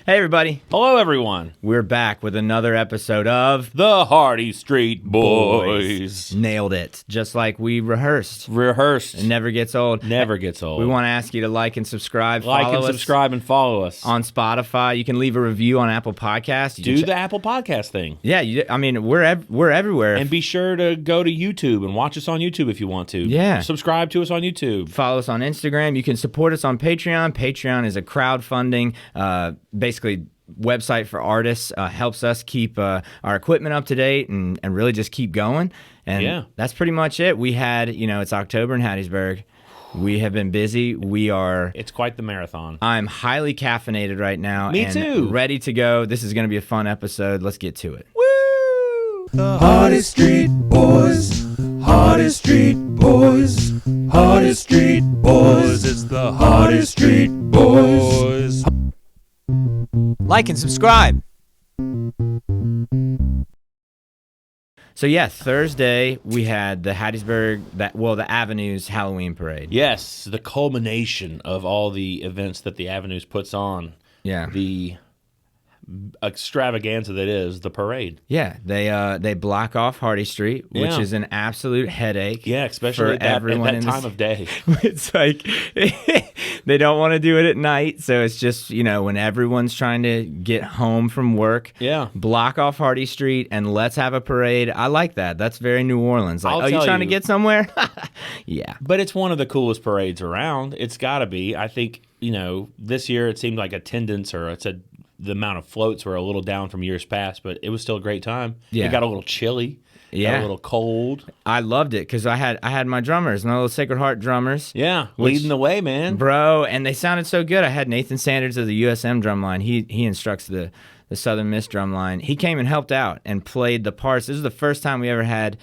Hey, everybody. Hello, everyone. We're back with another episode of The Hardy Street Boys. Nailed it. Just like we rehearsed. Rehearsed. It never gets old. Never gets old. We want to ask you to like and subscribe. Like follow and us subscribe and follow us. on Spotify. You can leave a review on Apple Podcasts. Do the Apple Podcast thing. Yeah, we're everywhere. And be sure to go to YouTube and watch us on YouTube if you want to. Yeah. Subscribe to us on YouTube. Follow us on Instagram. You can support us on Patreon. Patreon is a crowdfunding, basically website for artists. Helps us keep our equipment up to date and really just keep going. And that's pretty much it. We had, it's October in Hattiesburg. We have been busy. It's quite the marathon. I'm highly caffeinated right now. Me too. Ready to go. This is going to be a fun episode. Let's get to it. Woo! The Hardy Street Boys, Hardy Street Boys, Hardy Street Boys, it's the Hardy Street Boys. Like and subscribe. So Thursday we had the the Avenues Halloween Parade. Yes, the culmination of all the events that the Avenues puts on. Yeah. The extravaganza that is the parade. Yeah, they block off Hardy Street, which is an absolute headache. Yeah, especially for everyone at that time of day. It's like they don't want to do it at night, so it's just when everyone's trying to get home from work. Yeah, block off Hardy Street and let's have a parade. I like that. That's very New Orleans. Like, you trying to get somewhere? Yeah, but it's one of the coolest parades around. It's got to be. I think this year it seemed like attendance the amount of floats were a little down from years past, but it was still a great time. Yeah. It got a little chilly. Got a little cold. I loved it because I had my drummers, my little Sacred Heart drummers. Yeah, leading the way, man. Bro, and they sounded so good. I had Nathan Sanders of the USM drum line. He instructs the Southern Miss drum line. He came and helped out and played the parts. This is the first time we ever had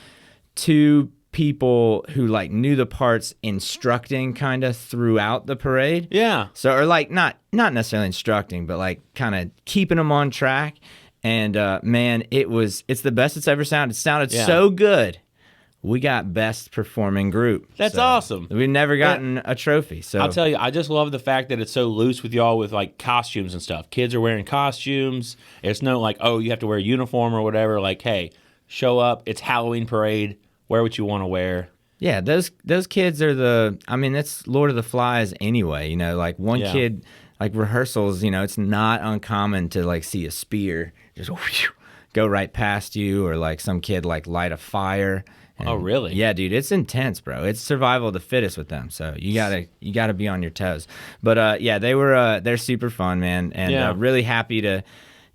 two people who knew the parts instructing kind of throughout the parade. Yeah. So not necessarily instructing, but kind of keeping them on track. And man, it's the best it's ever sounded. It sounded so good. We got best performing group. That's awesome. We've never gotten a trophy. So I'll tell you, I just love the fact that it's so loose with y'all with costumes and stuff. Kids are wearing costumes. It's no you have to wear a uniform or whatever. Hey, show up. It's Halloween parade. Wear what you want to wear. Yeah, those kids are that's Lord of the Flies anyway. One kid, rehearsals, it's not uncommon to see a spear just go right past you, or some kid light a fire. And, oh, really? Yeah, dude, it's intense, bro. It's survival of the fittest with them. So you gotta be on your toes. But they're super fun, man, and really happy to.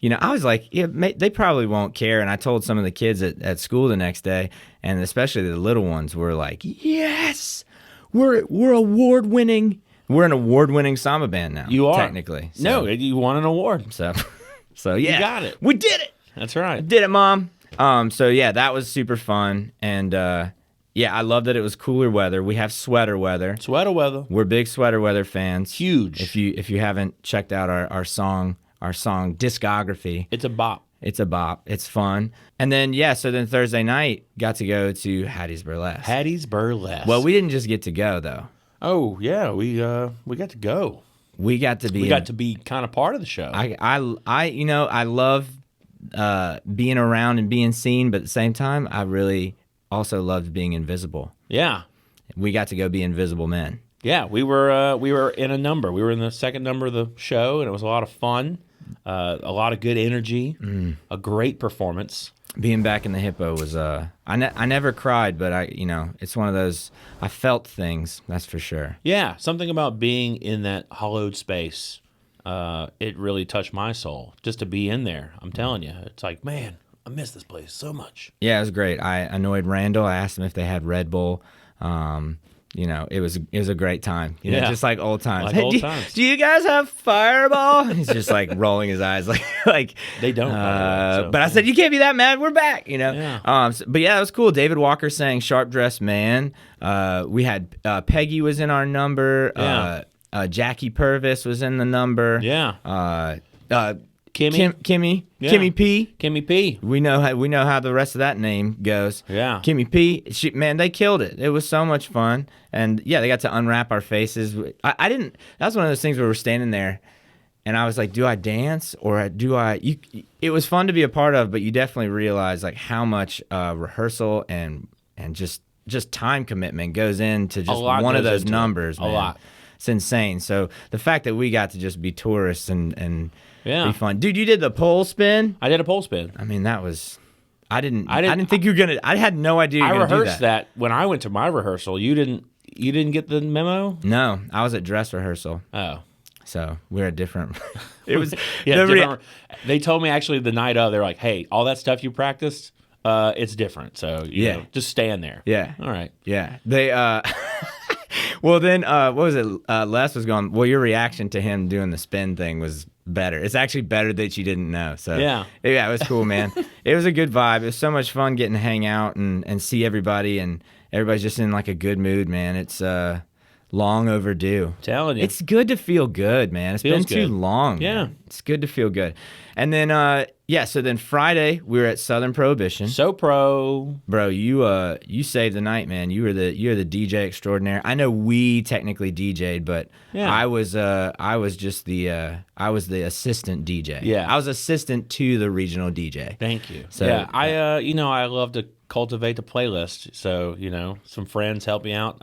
I was like, they probably won't care. And I told some of the kids at school the next day, and especially the little ones were like, yes, we're award-winning. We're an award-winning samba band now. You are. Technically. So, no, you won an award. So yeah. You got it. We did it. That's right. Did it, Mom. That was super fun. And I love that it was cooler weather. We have sweater weather. Sweater weather. We're big sweater weather fans. Huge. If you haven't checked out our song discography. It's a bop. It's a bop. It's fun. And then, so then Thursday night, got to go to Hattiesburlesque. Hattiesburlesque. Well, we didn't just get to go, though. Oh, yeah. We got to go. We got to be kind of part of the show. I love being around and being seen, but at the same time, I really also loved being invisible. Yeah. We got to go be invisible men. Yeah, we were in a number. We were in the second number of the show, and it was a lot of fun. A lot of good energy, a great performance. Being back in the Hippo was I never cried, but it's one of those I felt things, that's for sure. Yeah, something about being in that hollowed space, it really touched my soul. Just to be in there, I'm telling you, it's like, man, I miss this place so much. Yeah, it was great. I annoyed Randall. I asked him if they had Red Bull. It was a great time. Just like old times. Do you guys have Fireball? He's just rolling his eyes like they don't. But I said, you can't be that mad. We're back. Yeah. But it was cool. David Walker sang "Sharp Dressed Man." We had Peggy was in our number. Yeah. Jackie Purvis was in the number. Yeah. Kimmy P. We know how the rest of that name goes. Yeah. Kimmy P. They killed it. It was so much fun. And they got to unwrap our faces. I didn't. That was one of those things where we're standing there, and I was like, do I dance or do I? It was fun to be a part of, but you definitely realize like how much rehearsal and just time commitment goes into just one of those numbers. Man. A lot. It's insane. So the fact that we got to just be tourists and be fun, dude. You did the pole spin. I did a pole spin. I mean, that was. I didn't think you were gonna. I had no idea. I rehearsed that when I went to my rehearsal. You didn't get the memo? No, I was at dress rehearsal. Oh. So we're a different. It was different. They told me actually the night of. They're like, "Hey, all that stuff you practiced, it's different. So you know, just stand there." Yeah. All right. Yeah. They. Well, then what was it? Les was going. Well, your reaction to him doing the spin thing was better. It's actually better that you didn't know. So yeah, it was cool, man. It was a good vibe. It was so much fun getting to hang out and see everybody, and everybody's just in like a good mood, man. It's long overdue. Telling you. It's good to feel good, man. It's been too long. Yeah. Man. It's good to feel good. And then so then Friday we were at Southern Prohibition. SoPro. Bro, you saved the night, man. You're the DJ extraordinaire. I know we technically DJ'd, but I was just the assistant DJ. Yeah. I was assistant to the regional DJ. Thank you. So I love to cultivate the playlist. So, some friends help me out.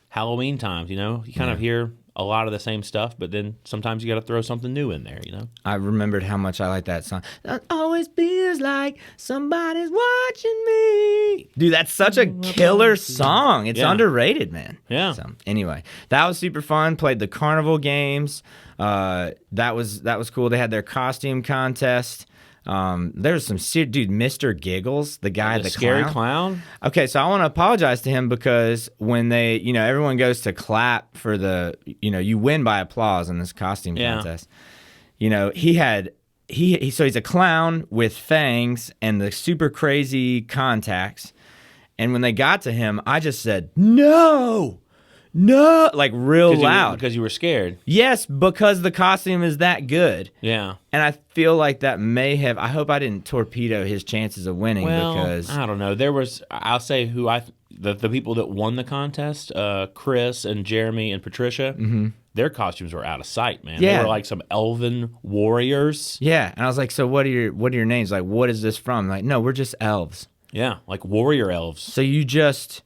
Halloween times, you kind of hear a lot of the same stuff, but then sometimes you got to throw something new in there, I remembered how much I like that song. That always feels like somebody's watching me. Dude, that's such a killer song. It's underrated, man. Yeah. So, anyway, that was super fun. Played the carnival games. That was cool. They had their costume contest. There's some dude, Mr. Giggles, the guy, the scary clown. Okay, so I want to apologize to him because when they, everyone goes to clap for the, you win by applause in this costume contest. So he's a clown with fangs and the super crazy contacts. And when they got to him, I just said, no, like real loud. Because you were scared. Yes, because the costume is that good. Yeah. And I feel like that may have, I hope I didn't torpedo his chances of winning because. I don't know. I'll say the people that won the contest, Chris and Jeremy and Patricia, their costumes were out of sight, man. Yeah. They were like some elven warriors. Yeah. And I was like, so what are your names? Like, what is this from? Like, no, we're just elves. Yeah, like warrior elves. So you just,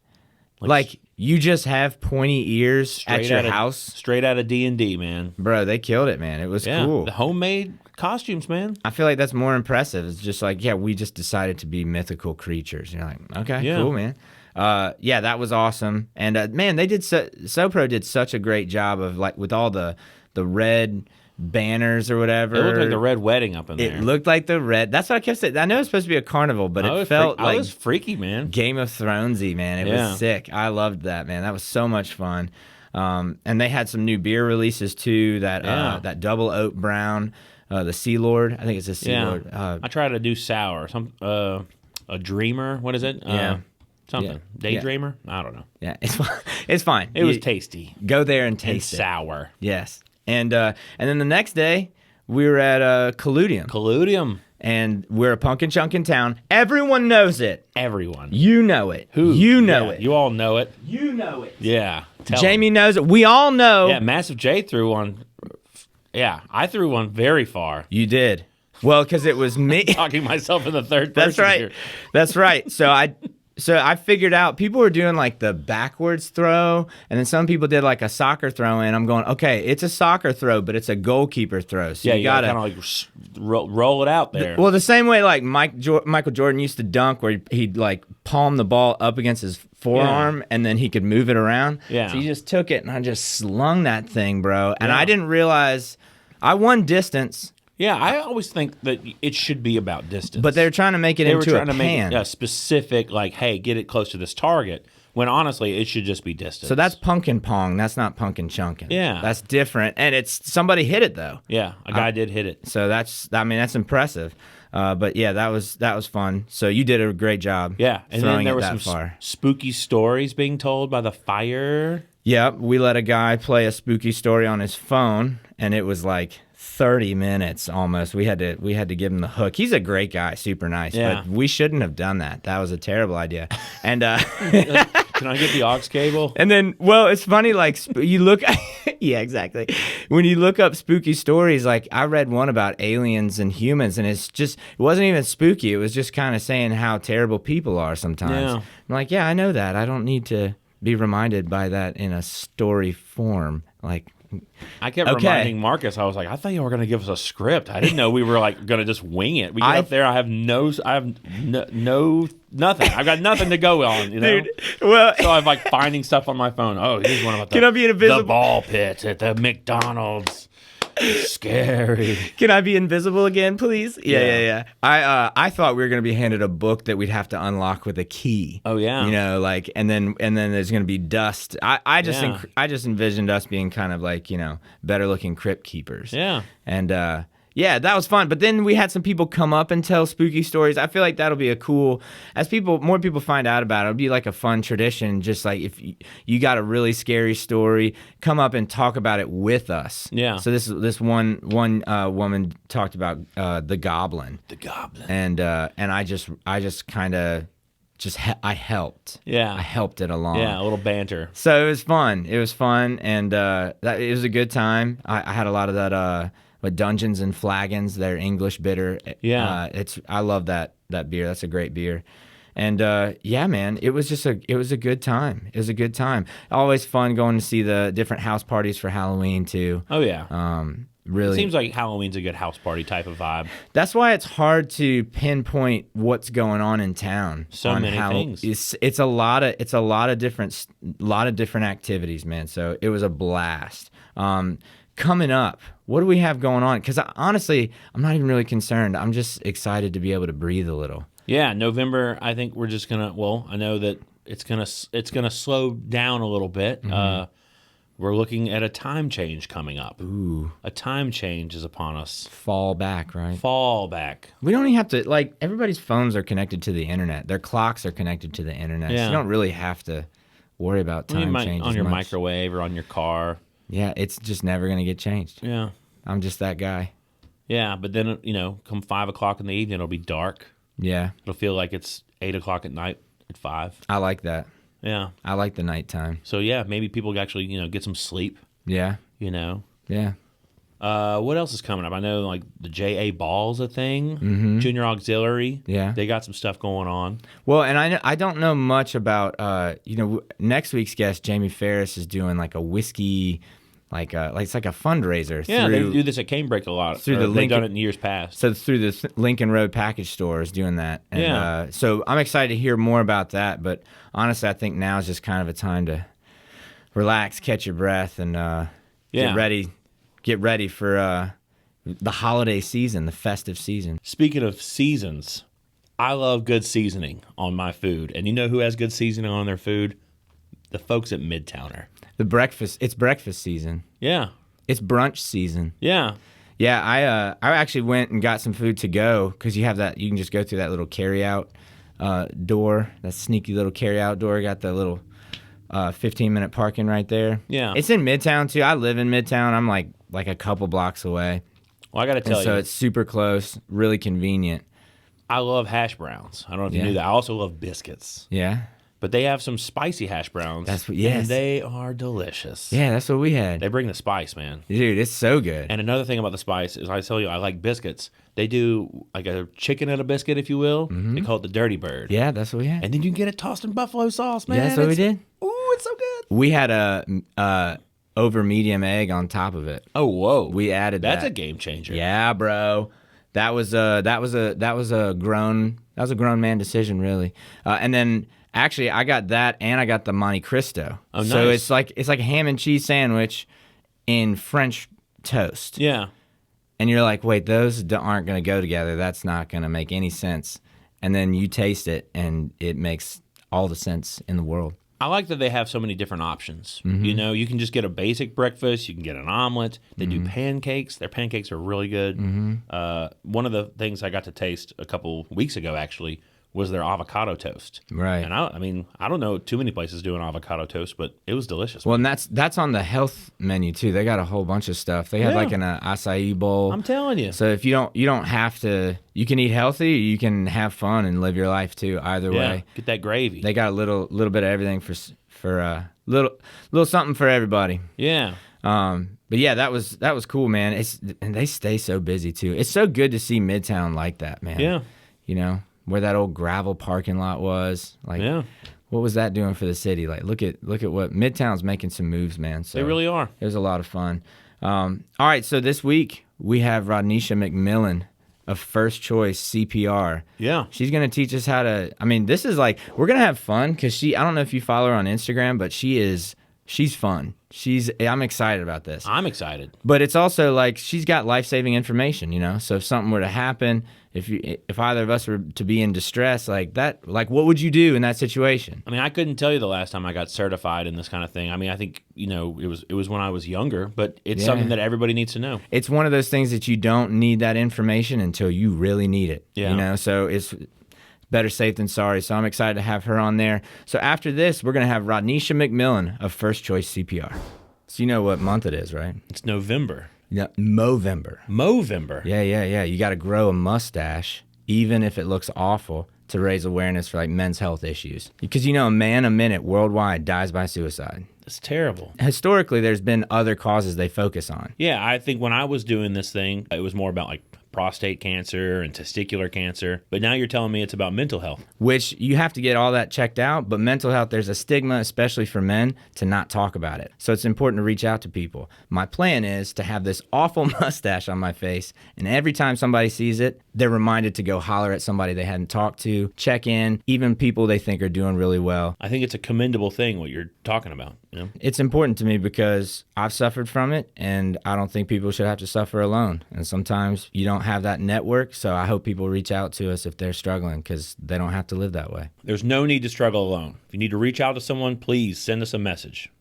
you just have pointy ears at your house? Straight out of D&D, man. Bro, they killed it, man. It was cool. The homemade costumes, man. I feel like that's more impressive. It's just like, we just decided to be mythical creatures. You're like, okay, cool, man. That was awesome. And, man, they did SoPro did such a great job of, like, with all the red banners or whatever. It looked like the Red Wedding up in there. It looked like the red. That's what I kept saying. I know it's supposed to be a carnival, but it felt like it was freaky, man. Game of Thronesy, man. It was sick. I loved that, man. That was so much fun. And they had some new beer releases too. That double oat brown, the Sea Lord. I think it's a Sea Lord. I tried to do sour. A Dreamer. What is it? Something. Daydreamer. I don't know. Yeah, it's fine. It was tasty. Go there and taste it. Sour. Yes. And then the next day, we were at Colludium. Colludium. And we're a pumpkin chunkin' town. Everyone knows it. Everyone. You know it. Who? You know it. You all know it. You know it. Yeah. Jamie knows it. We all know. Yeah, Massive J threw one. Yeah, I threw one very far. You did. Well, because it was me. Talking myself in the third person. That's right. Here. That's right. So I figured out people were doing like the backwards throw, and then some people did like a soccer throw in. I'm going, okay, it's a soccer throw, but it's a goalkeeper throw. So you gotta kind of like roll it out there. Well, the same way like Michael Jordan used to dunk, where he'd like palm the ball up against his forearm, and then he could move it around. Yeah. So you just took it, and I just slung that thing, bro. And I didn't realize I won distance. Yeah, I always think that it should be about distance. But they're trying to make it into a pan. Make it specific, like, hey, get it close to this target, when honestly, it should just be distance. So that's pumpkin pong. That's not pumpkin chunkin'. Yeah. That's different. And somebody hit it, though. Yeah, a guy did hit it. So that's impressive. But yeah, that was fun. So you did a great job. Yeah, and then there were some far. spooky stories being told by the fire. Yep, we let a guy play a spooky story on his phone, and it was like 30 minutes almost. We had to give him the hook. He's a great guy, super nice, but we shouldn't have done that. That was a terrible idea. And Can I get the aux cable? And then, well, it's funny, like, you look, yeah, exactly. When you look up spooky stories, like, I read one about aliens and humans, and it wasn't even spooky. It was just kind of saying how terrible people are sometimes. Yeah. I'm like, yeah, I know that. I don't need to be reminded by that in a story form. Like, I kept reminding Marcus. I was like, I thought you were going to give us a script. I didn't know we were like going to just wing it. We get up there. I have no, nothing. I've got nothing to go on. You know? Dude, well, so I'm like finding stuff on my phone. Oh, here's one about can I be invisible? The ball pit at the McDonald's. Scary. Can I be invisible again, please? Yeah. I thought we were gonna be handed a book that we'd have to unlock with a key. Oh yeah. You know, like, and then there's gonna be dust. I just envisioned us being kind of like, you know, better looking crypt keepers. Yeah. And yeah, that was fun. But then we had some people come up and tell spooky stories. I feel like that'll be a cool, as more people find out about it, it'll be like a fun tradition. Just like if you got a really scary story, come up and talk about it with us. Yeah. So this one woman talked about the goblin. The goblin. And I just kind of I helped. Yeah. I helped it along. Yeah, a little banter. So it was fun. And it was a good time. I had a lot of that. But Dungeons and Flagons, their English bitter. Yeah. I love that beer. That's a great beer. And yeah, man, it was a good time. It was a good time. Always fun going to see the different house parties for Halloween too. Oh yeah. Really. It seems like Halloween's a good house party type of vibe. That's why it's hard to pinpoint what's going on in town. So many things. It's a lot of different activities, man. So it was a blast. Coming up, what do we have going on? Because honestly, I'm not even really concerned. I'm just excited to be able to breathe a little. Yeah, November. I think we're just gonna. Well, I know that it's gonna slow down a little bit. Mm-hmm. We're looking at a time change coming up. Ooh, a time change is upon us. Fall back, right? Fall back. We don't even have to. Like, everybody's phones are connected to the internet. Their clocks are connected to the internet. Yeah. So you don't really have to worry about time changes on your much. microwave or on your car. Yeah, it's just never going to get changed. Yeah. I'm just that guy. Yeah, but then, come 5 o'clock in the evening, it'll be dark. Yeah. It'll feel like it's 8 o'clock at night at 5. I like that. Yeah. I like the nighttime. So, yeah, maybe people actually, get some sleep. Yeah. Yeah. What else is coming up? I know, like, the J.A. Ball's a thing. Mm-hmm. Junior Auxiliary. Yeah. They got some stuff going on. Well, and I don't know much about, next week's guest, Jamie Ferris, is doing, like, a whiskey... Like it's like a fundraiser. Yeah, they do this at Canebrake a lot. They've done it in years past. So through the Lincoln Road package store is doing that. And, yeah. So I'm excited to hear more about that. But honestly, I think now is just kind of a time to relax, catch your breath, and get ready for the holiday season, the festive season. Speaking of seasons, I love good seasoning on my food. And you know who has good seasoning on their food? The folks at Midtowner. It's breakfast season. Yeah. It's brunch season. Yeah. Yeah, I actually went and got some food to go because you can just go through that little carryout door, that sneaky little carryout door. Got the little 15-minute parking right there. Yeah. It's in Midtown too. I live in Midtown. I'm like a couple blocks away. Well, I got to tell you. So it's super close, really convenient. I love hash browns. I don't know if you knew that. I also love biscuits. Yeah. But they have some spicy hash browns. Yes. And they are delicious. Yeah, that's what we had. They bring the spice, man. Dude, it's so good. And another thing about the spice is I tell you, I like biscuits. They do like a chicken and a biscuit, if you will. Mm-hmm. They call it the Dirty Bird. Yeah, that's what we had. And then you can get it tossed in buffalo sauce, man. Yeah, that's what we did. Ooh, it's so good. We had a over medium egg on top of it. Oh, whoa. We added that. That's a game changer. Yeah, bro. That was a grown man decision, really. And then actually, I got that, and I got the Monte Cristo. Oh, nice. So it's like a ham and cheese sandwich in French toast. Yeah. And you're like, wait, those aren't going to go together. That's not going to make any sense. And then you taste it, and it makes all the sense in the world. I like that they have so many different options. Mm-hmm. You can just get a basic breakfast. You can get an omelet. They do pancakes. Their pancakes are really good. Mm-hmm. One of the things I got to taste a couple weeks ago, actually, was their avocado toast. Right. And I mean, I don't know too many places doing avocado toast, but it was delicious. Well, and that's on the health menu too. They got a whole bunch of stuff. They had like an acai bowl. I'm telling you. So if you don't have to, you can eat healthy, you can have fun and live your life too. Either way, get that gravy. They got a little bit of everything for little something for everybody. Yeah. But yeah, that was cool, man. And they stay so busy too. It's so good to see Midtown like that, man. Yeah. You know, where that old gravel parking lot was. Like, what was that doing for the city? Like, look at what Midtown's making some moves, man. So they really are. It was a lot of fun. All right, so this week we have Rodneisha McMillan of First Choice CPR. Yeah. She's going to teach us how to, I mean, this is like, we're going to have fun because I don't know if you follow her on Instagram, but she's fun. I'm excited about this. I'm excited. But it's also like she's got life-saving information, you know? So if something were to happen, if either of us were to be in distress like that, like what would you do in that situation? I mean, I couldn't tell you the last time I got certified in this kind of thing. I mean, I think, you know, it was when I was younger, but it's something that everybody needs to know. It's one of those things that you don't need that information until you really need it. Yeah. You know, so it's better safe than sorry. So I'm excited to have her on there. So after this, we're going to have Rodneisha McMillan of First Choice CPR. So you know what month it is, right? It's November. Yeah, MOvember. MOvember. Yeah. You got to grow a mustache, even if it looks awful, to raise awareness for like men's health issues. Because you know, a man a minute worldwide dies by suicide. That's terrible. Historically, there's been other causes they focus on. Yeah, I think when I was doing this thing, it was more about like prostate cancer and testicular cancer. But now you're telling me it's about mental health. Which you have to get all that checked out. But mental health, there's a stigma, especially for men, to not talk about it. So it's important to reach out to people. My plan is to have this awful mustache on my face. And every time somebody sees it, they're reminded to go holler at somebody they hadn't talked to, check in, even people they think are doing really well. I think it's a commendable thing, what you're talking about. You know? It's important to me because I've suffered from it, and I don't think people should have to suffer alone. And sometimes you don't have that network, so I hope people reach out to us if they're struggling because they don't have to live that way. There's no need to struggle alone. If you need to reach out to someone, please send us a message.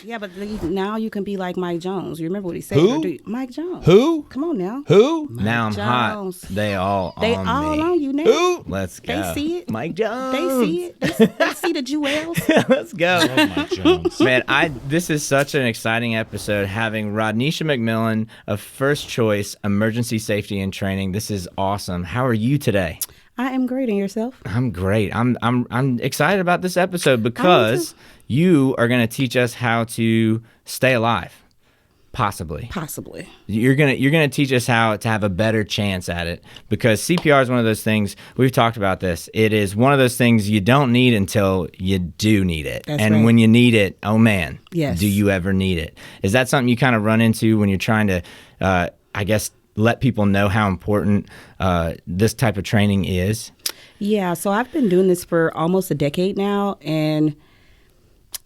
Yeah, but now you can be like Mike Jones. You remember what he said? Who? Mike Jones. Who? Come on now. Who? Mike now I'm Jones. hot. They all They on all me. on you now. Who? Let's go. They see it. Mike Jones. They see it. They see the jewels. Let's go. Oh, Mike Jones. Man, this is such an exciting episode having Rodneisha McMillan of First Choice Emergency Safety and Training. This is awesome. How are you today? I am great. And yourself? I'm great. I'm excited about this episode because you are going to teach us how to stay alive. Possibly. You're gonna teach us how to have a better chance at it, because CPR is one of those things, we've talked about this. It is one of those things you don't need until you do need it. That's and right. when you need it, oh man, yes. Do you ever need it? Is that something you kind of run into when you're trying to, I guess, let people know how important this type of training is? Yeah, so I've been doing this for almost a decade now, and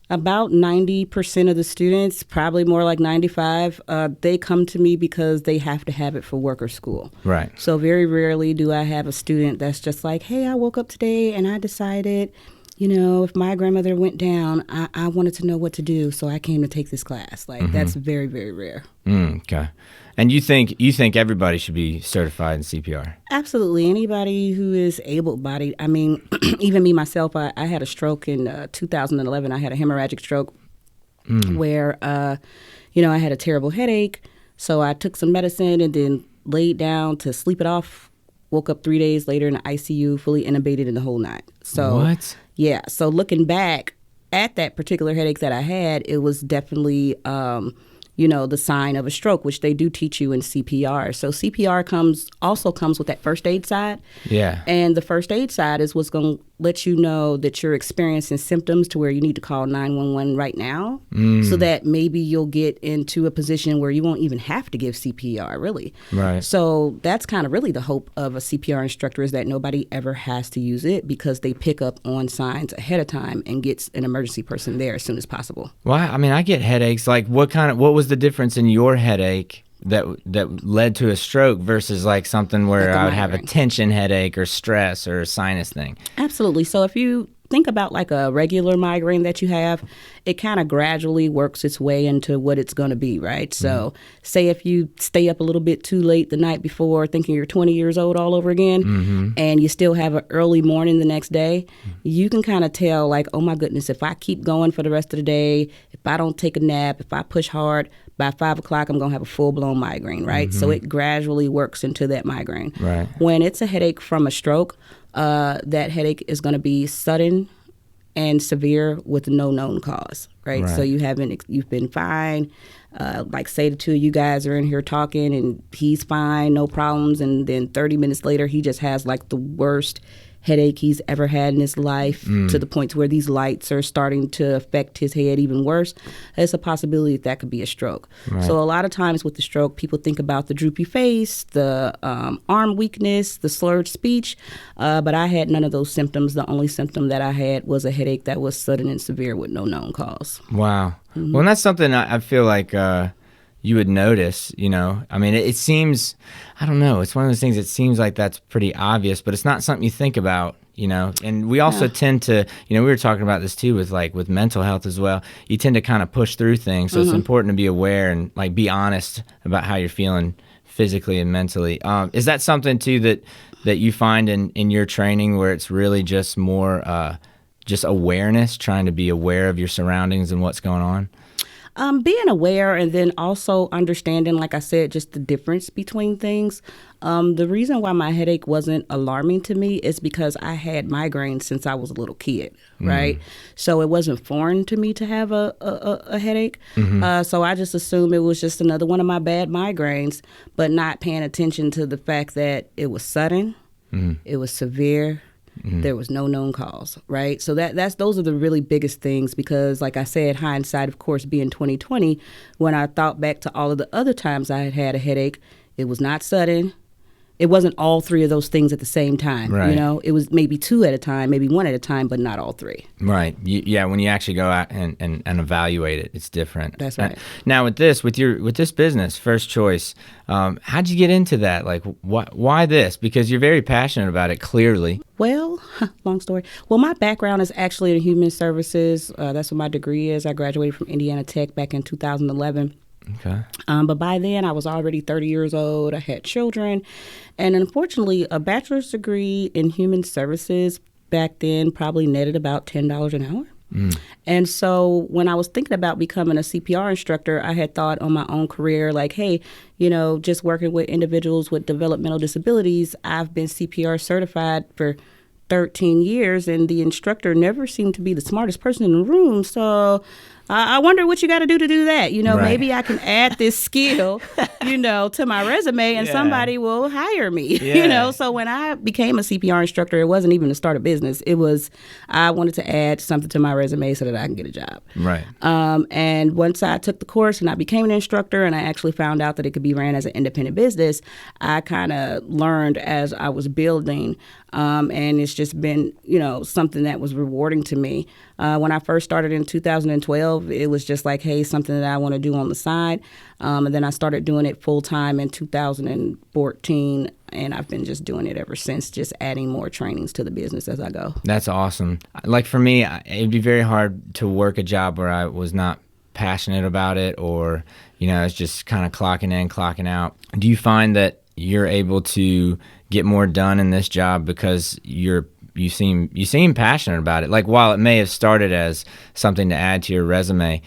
about 90% of the students, probably more like 95, they come to me because they have to have it for work or school. Right. So very rarely do I have a student that's just like, hey, I woke up today and I decided, you know, if my grandmother went down, I wanted to know what to do, so I came to take this class. Like, that's very, very rare. Okay. And you think everybody should be certified in CPR? Absolutely. Anybody who is able-bodied. I mean, even me, myself, I had a stroke in 2011. I had a hemorrhagic stroke where, you know, I had a terrible headache. So I took some medicine and then laid down to sleep it off. Woke up 3 days later in the ICU, fully intubated in the whole night. So, what? Yeah. So looking back at that particular headache that I had, it was definitely you know, the sign of a stroke, which they do teach you in CPR. So CPR also comes with that first aid side. Yeah. And the first aid side is what's going to let you know that you're experiencing symptoms to where you need to call 911 right now, so that maybe you'll get into a position where you won't even have to give CPR, really. Right. So that's kind of really the hope of a CPR instructor, is that nobody ever has to use it, because they pick up on signs ahead of time and gets an emergency person there as soon as possible. Well, I mean, I get headaches. Like, what was the difference in your headache that led to a stroke versus like something where Like a I would have a migraine. tension headache or stress or a sinus thing? Absolutely. So if you think about like a regular migraine that you have, it kind of gradually works its way into what it's going to be, right? So say if you stay up a little bit too late the night before thinking you're 20 years old all over again, and you still have an early morning the next day, you can kind of tell like, oh my goodness, if I keep going for the rest of the day, if I don't take a nap, if I push hard, by 5 o'clock, I'm going to have a full-blown migraine, right? So it gradually works into that migraine. Right. When it's a headache from a stroke, that headache is going to be sudden and severe with no known cause, right? So you've been fine. Like say the two of you guys are in here talking and he's fine, no problems. And then 30 minutes later, he just has like the worst headache he's ever had in his life to the point to where these lights are starting to affect his head even worse. There's a possibility that could be a stroke. Right. So a lot of times with the stroke, people think about the droopy face, the arm weakness, the slurred speech, but I had none of those symptoms. The only symptom that I had was a headache that was sudden and severe with no known cause. Wow. Well, and that's something I feel like you would notice, you know. I mean, it seems, I don't know, it's one of those things that seems like that's pretty obvious, but it's not something you think about, you know. And we also tend to, you know, we were talking about this too with mental health as well. You tend to kind of push through things, so it's important to be aware and like be honest about how you're feeling physically and mentally. Is that something too that you find in your training where it's really just more just awareness, trying to be aware of your surroundings and what's going on? Being aware and then also understanding, like I said, just the difference between things. The reason why my headache wasn't alarming to me is because I had migraines since I was a little kid, right? So it wasn't foreign to me to have a headache. So I just assumed it was just another one of my bad migraines, but not paying attention to the fact that it was sudden, it was severe, there was no known cause, right? So those are the really biggest things because, like I said, hindsight, of course, being 2020, when I thought back to all of the other times I had a headache, it was not sudden. It wasn't all three of those things at the same time. Right. You know, it was maybe two at a time, maybe one at a time, but not all three. Right. Yeah. When you actually go out and evaluate it, it's different. That's right. Now with this business, First Choice, how'd you get into that? Like, why this? Because you're very passionate about it, clearly. Well, long story. Well, my background is actually in human services. That's what my degree is. I graduated from Indiana Tech back in 2011. Okay. But by then I was already 30 years old. I had children. And unfortunately, a bachelor's degree in human services back then probably netted about $10 an hour. And so when I was thinking about becoming a CPR instructor, I had thought on my own career, like, hey, you know, just working with individuals with developmental disabilities, I've been CPR certified for 13 years, and the instructor never seemed to be the smartest person in the room. So I wonder what you got to do that. You know, maybe I can add this skill, you know, to my resume and somebody will hire me, you know. So when I became a CPR instructor, it wasn't even to start a business. It was I wanted to add something to my resume so that I can get a job. Right. And once I took the course and I became an instructor and I actually found out that it could be ran as an independent business, I kind of learned as I was building. And it's just been, you know, something that was rewarding to me. When I first started in 2012, it was just like, hey, something that I want to do on the side. And then I started doing it full time in 2014, and I've been just doing it ever since, just adding more trainings to the business as I go. That's awesome. Like for me, it'd be very hard to work a job where I was not passionate about it, or, you know, it's just kind of clocking in, clocking out. Do you find that you're able to get more done in this job because you seem passionate about it? Like, while it may have started as something to add to your resume,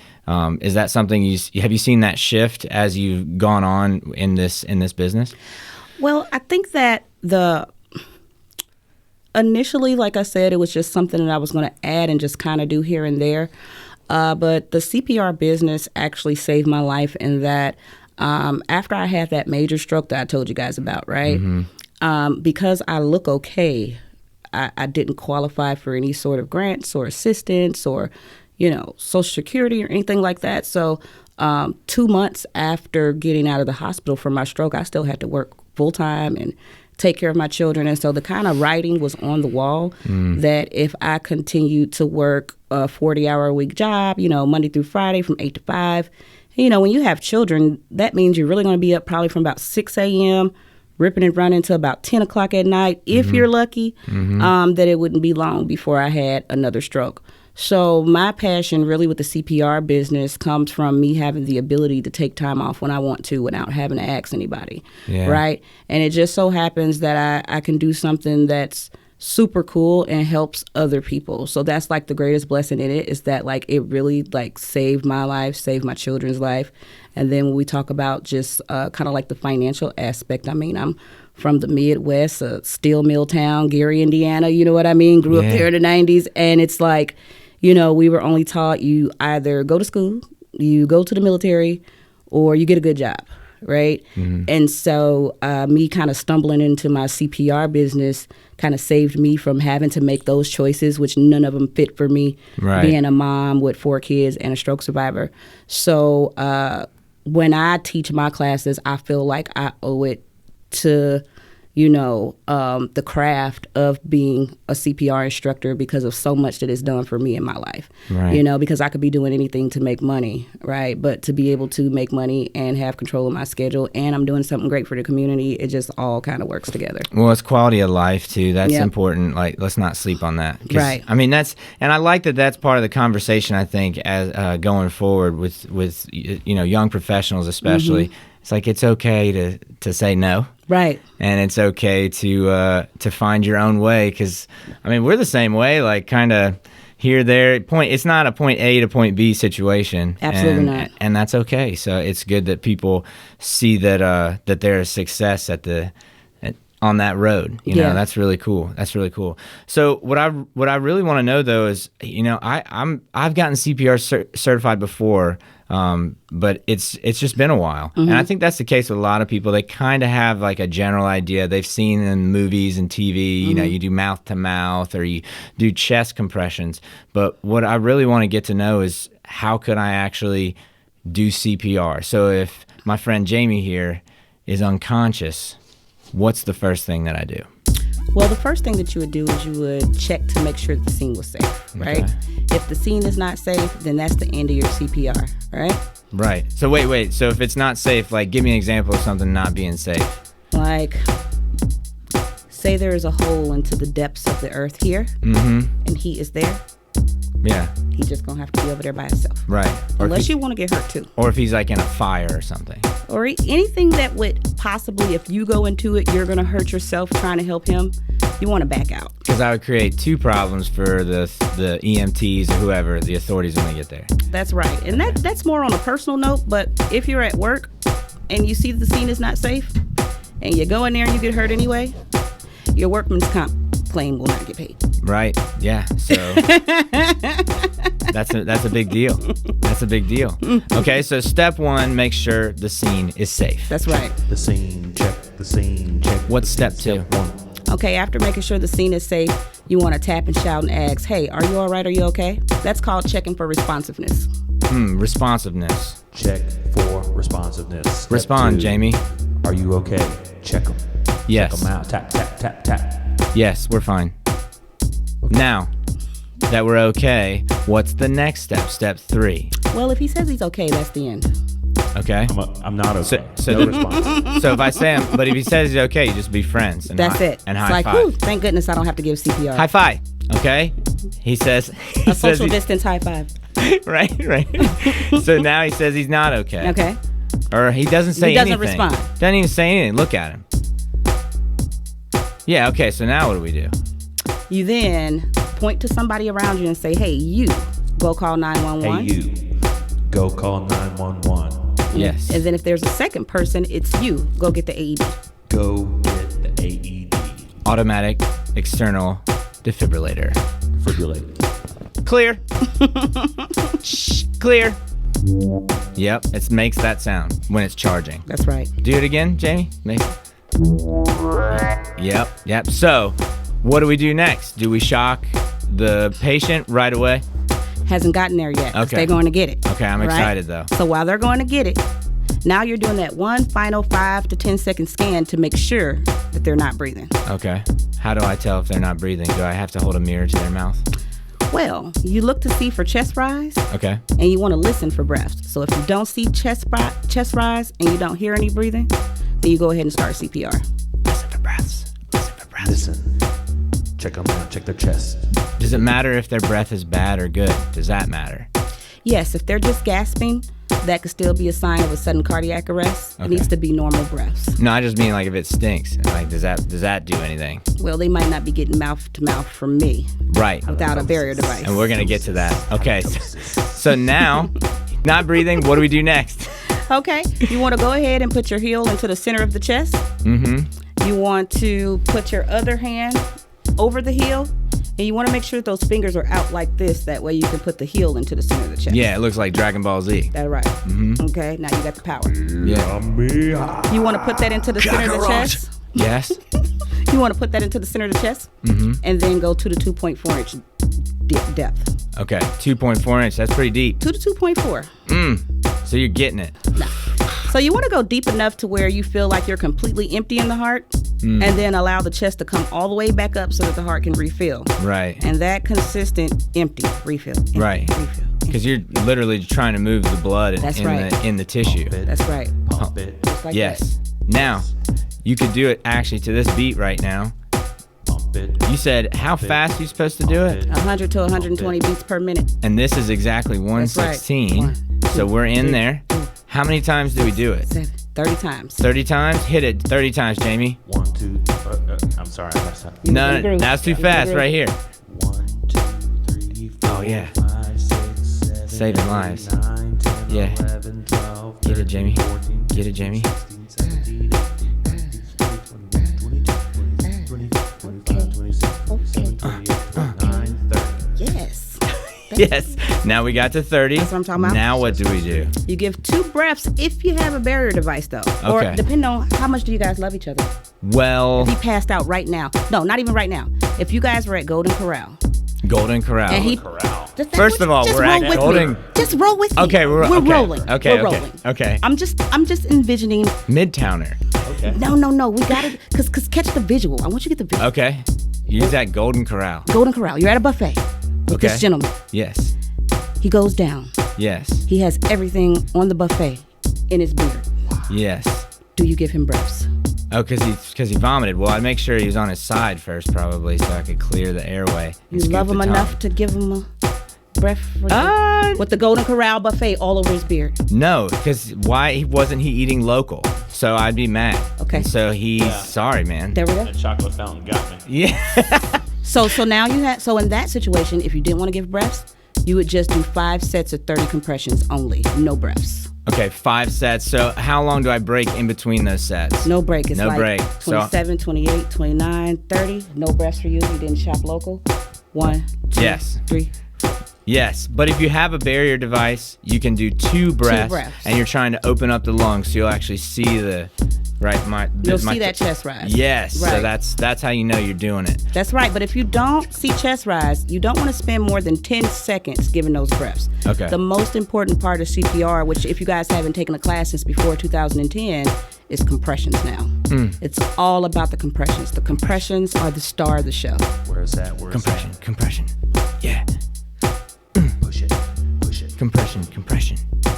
is that something have you seen that shift as you've gone on in this business? Well, I think that initially, like I said, it was just something that I was going to add and just kind of do here and there. But the CPR business actually saved my life in that after I had that major stroke that I told you guys about, right? Because I look okay, I didn't qualify for any sort of grants or assistance or, you know, Social Security or anything like that. So 2 months after getting out of the hospital from my stroke, I still had to work full time and take care of my children. And so the kind of writing was on the wall that if I continued to work a 40-hour-a-week job, you know, Monday through Friday from 8 to 5, you know, when you have children, that means you're really going to be up probably from about 6 a.m. ripping and running till about 10 o'clock at night, if you're lucky, that it wouldn't be long before I had another stroke. So my passion really with the CPR business comes from me having the ability to take time off when I want to without having to ask anybody, right? And it just so happens that I can do something that's super cool and helps other people. So that's like the greatest blessing in it, is that like it really like saved my life, saved my children's life. And then when we talk about just kind of like the financial aspect, I mean, I'm from the Midwest, a steel mill town, Gire, Indiana, you know what I mean? Grew up there in the 90s. And it's like, you know, we were only taught you either go to school, you go to the military, or you get a good job, right? And so me kind of stumbling into my CPR business kind of saved me from having to make those choices, which none of them fit for me, being a mom with 4 kids and a stroke survivor. So when I teach my classes, I feel like I owe it to, you know, the craft of being a CPR instructor because of so much that it's done for me in my life. You know, because I could be doing anything to make money, right? But to be able to make money and have control of my schedule, and I'm doing something great for the community, it just all kind of works together. Well, it's quality of life too. That's important. Like, let's not sleep on that. Right. I mean, and I like that that's part of the conversation, I think, as going forward with you know, young professionals especially. It's like, it's okay to say no. Right. And it's okay to find your own way, because, I mean, we're the same way, like kind of here, there. It's not a point A to point B situation. Absolutely not. And that's okay. So it's good that people see that that there is success on that road. You know, that's really cool. That's really cool. So what I really want to know though is, you know, I've gotten CPR certified before. But it's just been a while. And I think that's the case with a lot of people. They kind of have like a general idea. They've seen in movies and TV, you know, you do mouth to mouth or you do chest compressions. But what I really want to get to know is, how could I actually do CPR? So if my friend Jamie here is unconscious, what's the first thing that I do? Well, the first thing that you would do is you would check to make sure that the scene was safe, right? Okay. If the scene is not safe, then that's the end of your CPR, right? Right. So wait. So if it's not safe, like, give me an example of something not being safe. Like, say there is a hole into the depths of the earth here, and he is there. Yeah. He's just going to have to be over there by himself. Right. Unless you want to get hurt too. Or if he's like in a fire or something. Or anything that would possibly, if you go into it, you're going to hurt yourself trying to help him. You want to back out. Because I would create 2 problems for the EMTs or whoever, the authorities, when they get there. That's right. And that's more on a personal note. But if you're at work and you see the scene is not safe and you go in there and you get hurt anyway, your workman's comp claim will not get paid. Right. Yeah. So that's a big deal. That's a big deal. Okay. So step 1, make sure the scene is safe. That's right. The scene check. The scene check. What's step 2? Step 1. Okay, after making sure the scene is safe, you want to tap and shout and ask, hey, are you all right? Are you okay? That's called checking for responsiveness. Responsiveness. Check for responsiveness. Step Respond, 2. Jamie. Are you okay? Check them. Yes. Check them out. Tap, tap, tap, tap. Yes, we're fine. Now that we're okay, what's the next step? Step 3. Well, if he says he's okay, that's the end. Okay. I'm not okay. So no response. So if I say but if he says he's okay, you just be friends. And That's it. And it's high like, five. whew, thank goodness I don't have to give CPR. High five. Okay. He says A social distance high five. Right. So now he says he's not okay. Okay. Or he doesn't say anything. He doesn't respond. Doesn't even say anything. Look at him. Yeah. Okay. So now what do we do? You then point to somebody around you and say, hey, you, go call 911. Hey, you. Go call 911. Yes. And then if there's a second person, it's you. Go get the AED. Go get the AED. Automatic external defibrillator. Defibrillator. Clear. Clear. Yep. It makes that sound when it's charging. That's right. Do it again, Jamie. Yep. So, what do we do next? Do we shock the patient right away? Hasn't gotten there yet. Okay. They're going to get it. Okay, I'm excited though. So while they're going to get it, now you're doing that one final 5 to 10 second scan to make sure that they're not breathing. Okay. How do I tell if they're not breathing? Do I have to hold a mirror to their mouth? Well, you look to see for chest rise. Okay. And you want to listen for breaths. So if you don't see chest rise and you don't hear any breathing, then you go ahead and start CPR. breaths. Listen for breaths. Listen. Check them out. Check their chest. Does it matter if their breath is bad or good? Does that matter? Yes, if they're just gasping, that could still be a sign of a sudden cardiac arrest. It needs to be normal breaths. No, I just mean like if it stinks. Like, does that do anything? Well, they might not be getting mouth to mouth from me. Right. Without a barrier device. And we're gonna get to that. Okay. So now, not breathing. What do we do next? Okay. You want to go ahead and put your heel into the center of the chest. Mm-hmm. You want to put your other hand over the heel. And you want to make sure that those fingers are out like this. That way you can put the heel into the center of the chest. Yeah, it looks like Dragon Ball Z. That's right. Mm-hmm. Okay, now you got the power. Yeah. You want to put that into the center of the chest. Yes. You want to put that into the center of the chest. Mm-hmm. And then go to the 2.4 inch depth. Okay, 2.4 inch. That's pretty deep. 2 to 2.4. So you're getting it. No. So you want to go deep enough to where you feel like you're completely empty in the heart. And then allow the chest to come all the way back up so that the heart can refill. Right. And that consistent empty, refill. Empty, right. Because you're literally trying to move the blood in the tissue. That's right. Pump it. Just like yes. That. Now, you could do it actually to this beat right now. Pump it. You said how fast are you supposed to do it? 100 to 120 beats per minute. And this is exactly 116. Right. 1, so we're in there. How many times do we do it? 7, 30 times. 30 times? Hit it 30 times, Jamie. 1, 2. I'm sorry, I messed up. No, that's too fast right here. 1, 2, 3, 4, Oh, yeah. 5, 6, 7, Saving 8, lives. 9, 10, Yeah. 11, 12, Get it, Jamie. 14, Get it, Jamie. 16, 17, 18, 19, 20, 21, 22, 23, 25, 26, 27, 28, 29, 30. Yes. Yes. Now we got to 30. That's what I'm talking about. Now what do we do? You give 2 breaths if you have a barrier device, though. Or Okay. depending on how much do you guys love each other. Well, If he passed out right now. No, not even right now. If you guys were at Golden Corral. Golden Corral. And he, Corral. First of all, just we're roll at with Golden- me. Just roll with me. Okay, we're okay. rolling. Okay, we're okay, rolling. okay. I'm just envisioning. Midtowner. Okay. No. We got it. Cause catch the visual. I want you to get the visual. Okay. Use that Golden Corral. Golden Corral. You're at a buffet with Okay. this gentleman. Yes. He goes down. Yes. He has everything on the buffet in his beard. Yes. Do you give him breaths? Oh, because he vomited. Well, I'd make sure he was on his side first, probably, so I could clear the airway. You love him enough to give him a breath with the Golden Corral buffet all over his beard. No, because why wasn't he eating local? So I'd be mad. Okay. And so he's sorry, man. There we go. That chocolate fountain got me. Yeah. So now you had. So in that situation, if you didn't want to give breaths, you would just do 5 sets of 30 compressions only, no breaths. Okay, 5 sets. So how long do I break in between those sets? No break. It's No like break. 27, 28, 29, 30. No breaths for you. You didn't shop local. 1, 2, Yes. 3. Yes, but if you have a barrier device, you can do 2 breaths, and you're trying to open up the lungs, so you'll actually see the You'll see that chest rise. Yes, Right. so that's how you know you're doing it. That's right. But if you don't see chest rise, you don't want to spend more than 10 seconds giving those breaths. Okay. The most important part of CPR, which if you guys haven't taken a class since before 2010, is compressions now. It's all about the compressions. The compressions are the star of the show. Where's that? Compression. Yeah. Push it. Compression.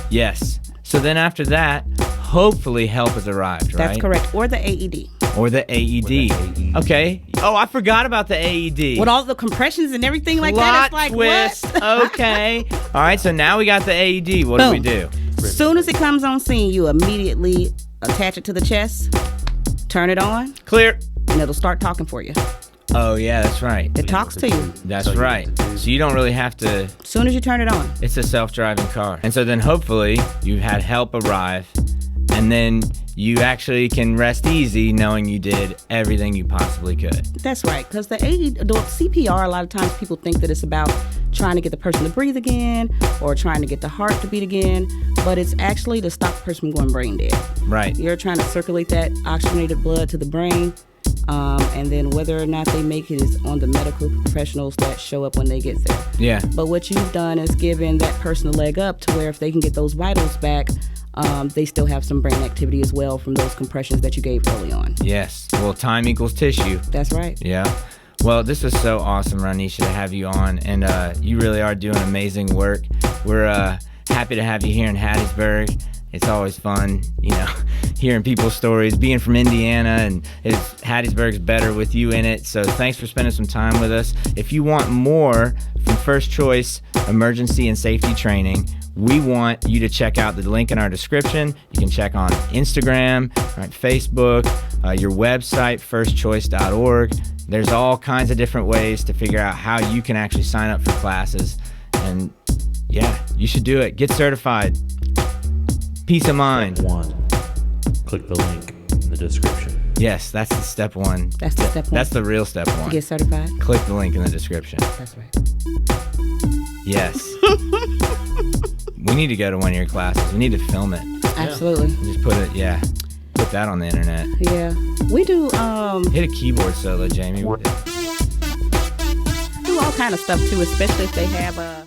Yes. So then after that, hopefully help has arrived, right? That's correct. Or the AED. Or the AED. Okay. Oh, I forgot about the AED. With all the compressions and everything like that, it's like, twist. what? Okay. All right, so now we got the AED. What do we do? As soon as it comes on scene, you immediately attach it to the chest, turn it on, Clear. and it'll start talking for you. Oh, yeah, that's right. It talks to you. That's right. So you don't really have to. As soon as you turn it on. It's a self-driving car. And so then hopefully you had help arrive, and then you actually can rest easy knowing you did everything you possibly could. That's right, because the CPR, a lot of times people think that it's about trying to get the person to breathe again or trying to get the heart to beat again, but it's actually to stop the person from going brain dead. Right. You're trying to circulate that oxygenated blood to the brain, and then whether or not they make it is on the medical professionals that show up when they get there. Yeah. But what you've done is given that person a leg up to where if they can get those vitals back, they still have some brain activity as well from those compressions that you gave early on. Yes. Well, time equals tissue. That's right. Yeah. Well, this was so awesome, Rodneisha, to have you on, and you really are doing amazing work. We're happy to have you here in Hattiesburg, It's always fun, hearing people's stories, being from Indiana, and Hattiesburg's better with you in it. So thanks for spending some time with us. If you want more from First Choice Emergency and Safety Training, we want you to check out the link in our description. You can check on Instagram, Facebook, your website, firstchoice.org. There's all kinds of different ways to figure out how you can actually sign up for classes. And yeah, you should do it. Get certified. Peace of mind. Step 1. Click the link in the description. Yes, that's the step 1. That's the step 1. That's the real step 1. To get certified. Click the link in the description. That's right. Yes. We need to go to one of your classes. We need to film it. Absolutely. Just put that on the internet. Yeah. We do hit a keyboard solo, Jamie. do all kind of stuff too, especially if they have